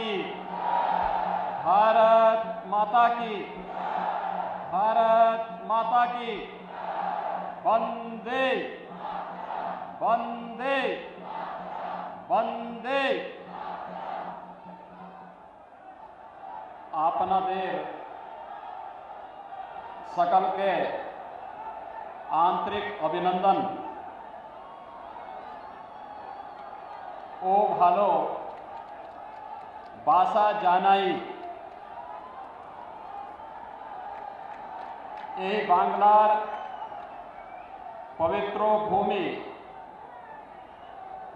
की, भारत माता की, भारत माता की। वंदे वंदे वंदे। आपनादेर सकल के आंतरिक अभिनंदन। ओ भालो बासा जानाई ए बांग्लार पवित्र भूमि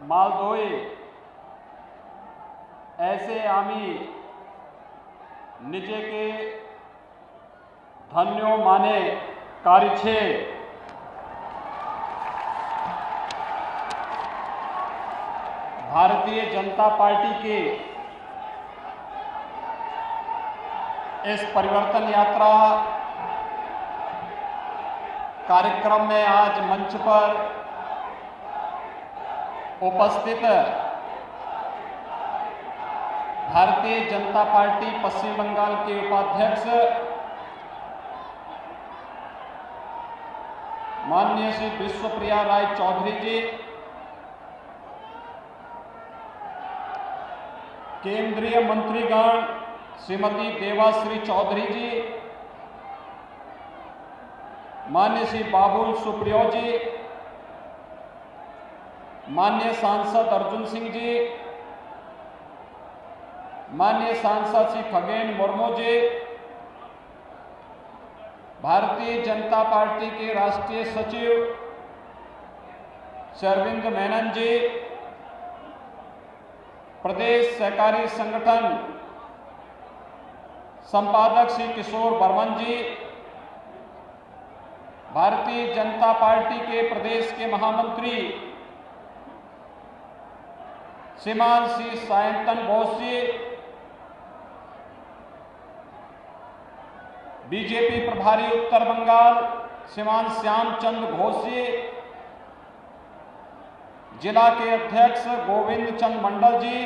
मालदोई ऐसे आमी निजे के धन्यो माने कार्य छे। भारतीय जनता पार्टी के इस परिवर्तन यात्रा कार्यक्रम में आज मंच पर उपस्थित भारतीय जनता पार्टी पश्चिम बंगाल के उपाध्यक्ष माननीय श्री विश्वप्रिया राय चौधरी जी, केंद्रीय मंत्रीगण श्रीमती देवाश्री चौधरी जी, माननीय श्री बाबुल सुप्रियो जी, माननीय सांसद अर्जुन सिंह जी, माननीय सांसद श्री खगेन मुर्मू जी, भारतीय जनता पार्टी के राष्ट्रीय सचिव श्री अरविंद मेनन जी, प्रदेश सहकारी संगठन संपादक श्री किशोर बर्मन जी, भारतीय जनता पार्टी के प्रदेश के महामंत्री श्रीमान श्री सायंतन बोस जी, बीजेपी प्रभारी उत्तर बंगाल श्रीमान श्यामचंद्र घोष जी, जिला के अध्यक्ष गोविंद चंद मंडल जी,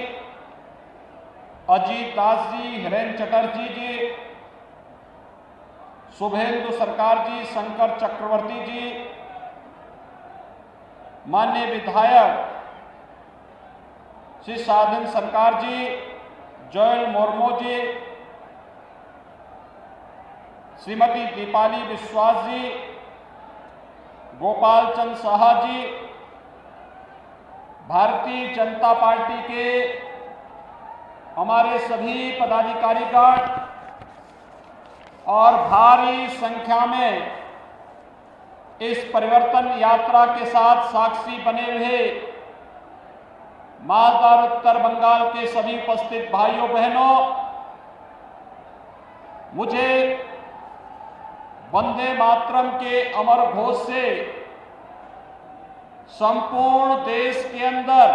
अजीत दास जी, हिरेन चटर्जी जी, शुभेंदु सरकार जी, शंकर चक्रवर्ती जी, माननीय विधायक श्री साधन सरकार जी, जोयल मुर्मू जी, श्रीमती दीपाली विश्वास जी, गोपाल चंद साहा जी, भारतीय जनता पार्टी के हमारे सभी पदाधिकारीगण और भारी संख्या में इस परिवर्तन यात्रा के साथ साक्षी बने हुए मालदा और उत्तर बंगाल के सभी उपस्थित भाइयों बहनों, मुझे वंदे मातरम के अमर घोष से संपूर्ण देश के अंदर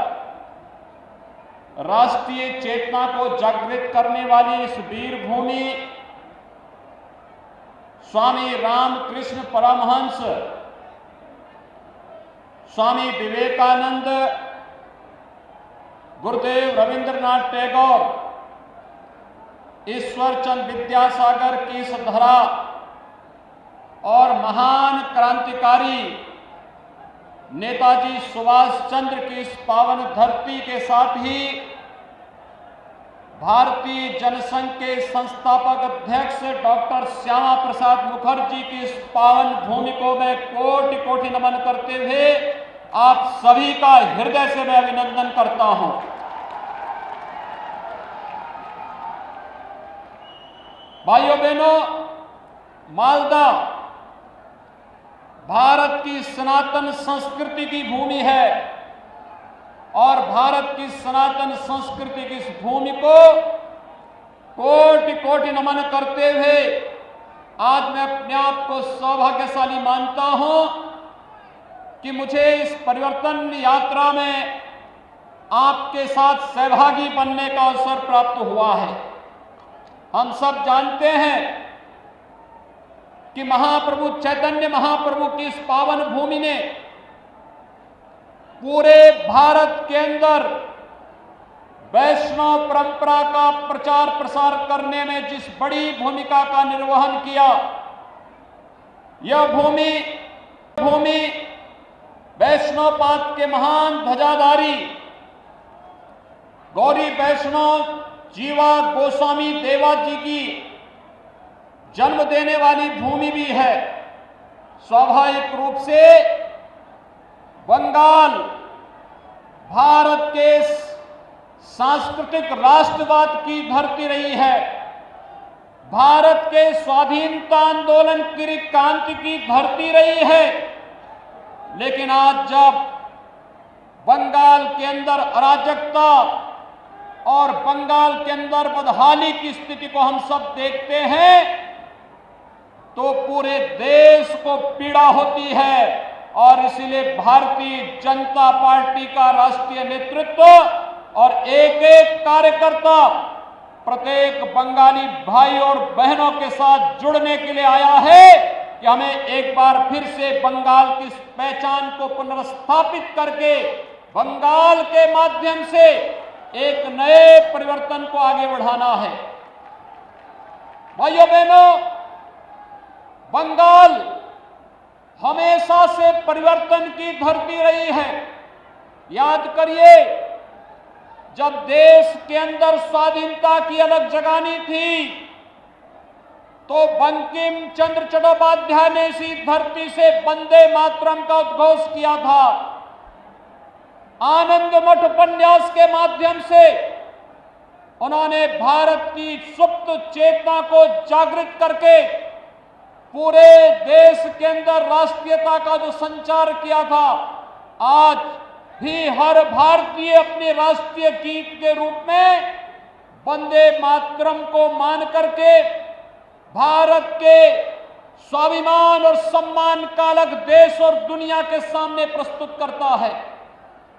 राष्ट्रीय चेतना को जागृत करने वाली इस वीर भूमि स्वामी रामकृष्ण परमहंस, स्वामी विवेकानंद, गुरुदेव रविंद्रनाथ टैगोर, ईश्वरचंद विद्यासागर की इस धरा और महान क्रांतिकारी नेताजी सुभाष चंद्र की इस पावन धरती के साथ ही भारतीय जनसंघ के संस्थापक अध्यक्ष डॉक्टर श्यामा प्रसाद मुखर्जी की इस पावन भूमि को मैं कोटि कोटि नमन करते हुए आप सभी का हृदय से मैं अभिनंदन करता हूं। भाइयों बहनों, मालदा भारत की सनातन संस्कृति की भूमि है और भारत की सनातन संस्कृति की इस भूमि को कोटि कोटि नमन करते हुए आज मैं अपने आप को सौभाग्यशाली मानता हूं कि मुझे इस परिवर्तन यात्रा में आपके साथ सहभागी बनने का अवसर प्राप्त हुआ है। हम सब जानते हैं कि महाप्रभु चैतन्य महाप्रभु की इस पावन भूमि ने पूरे भारत के अंदर वैष्णव परंपरा का प्रचार प्रसार करने में जिस बड़ी भूमिका का निर्वहन किया, यह भूमि वैष्णवपाद के महान ध्वजाधारी गौरी वैष्णव जीवा गोस्वामी देवा जी की जन्म देने वाली भूमि भी है। स्वाभाविक रूप से बंगाल भारत के सांस्कृतिक राष्ट्रवाद की धरती रही है, भारत के स्वाधीनता आंदोलन की क्रांति की धरती रही है। लेकिन आज जब बंगाल के अंदर अराजकता और बंगाल के अंदर बदहाली की स्थिति को हम सब देखते हैं, तो पूरे देश को पीड़ा होती है। और इसीलिए भारतीय जनता पार्टी का राष्ट्रीय नेतृत्व और एक एक कार्यकर्ता प्रत्येक बंगाली भाई और बहनों के साथ जुड़ने के लिए आया है कि हमें एक बार फिर से बंगाल की पहचान को पुनर्स्थापित करके बंगाल के माध्यम से एक नए परिवर्तन को आगे बढ़ाना है। भाइयों बहनों, बंगाल हमेशा से परिवर्तन की धरती रही है। याद करिए, जब देश के अंदर स्वाधीनता की अलग जगानी थी, तो बंकिम चंद्र चट्टोपाध्याय ने इसी धरती से वंदे मातरम का उद्घोष किया था। आनंद मठ उपन्यास के माध्यम से उन्होंने भारत की सुप्त चेतना को जागृत करके पूरे देश के अंदर राष्ट्रीयता का जो संचार किया था, आज भी हर भारतीय अपने राष्ट्रीय गीत के रूप में वंदे मातरम को मान करके भारत के स्वाभिमान और सम्मान का अलग देश और दुनिया के सामने प्रस्तुत करता है।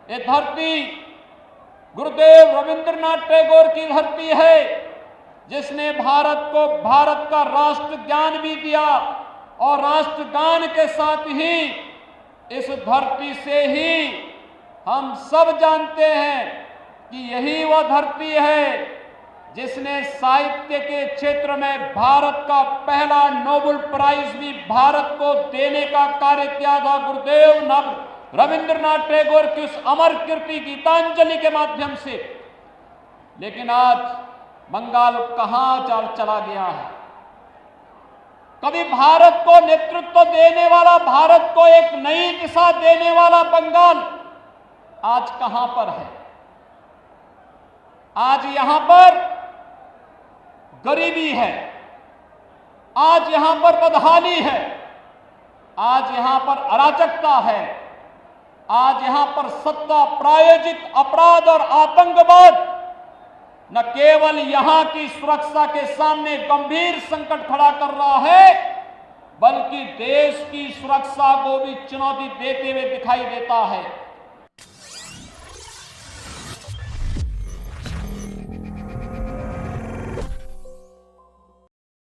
ये धरती गुरुदेव रविंद्रनाथ टैगोर की धरती है, जिसने भारत को भारत का राष्ट्र ज्ञान भी दिया। और राष्ट्रगान के साथ ही इस धरती से ही हम सब जानते हैं कि यही वह धरती है जिसने साहित्य के क्षेत्र में भारत का पहला नोबेल प्राइज भी भारत को देने का कार्य किया था, गुरुदेव रविंद्रनाथ टैगोर की उस अमर कीर्ति गीतांजलि के माध्यम से। लेकिन आज बंगाल कहां चला गया है? कभी भारत को नेतृत्व देने वाला, भारत को एक नई दिशा देने वाला बंगाल आज कहां पर है? आज यहां पर गरीबी है, आज यहां पर बदहाली है, आज यहां पर अराजकता है, आज यहां पर सत्ता प्रायोजित अपराध और आतंकवाद न केवल यहां की सुरक्षा के सामने गंभीर संकट खड़ा कर रहा है, बल्कि देश की सुरक्षा को भी चुनौती देते हुए दिखाई देता है।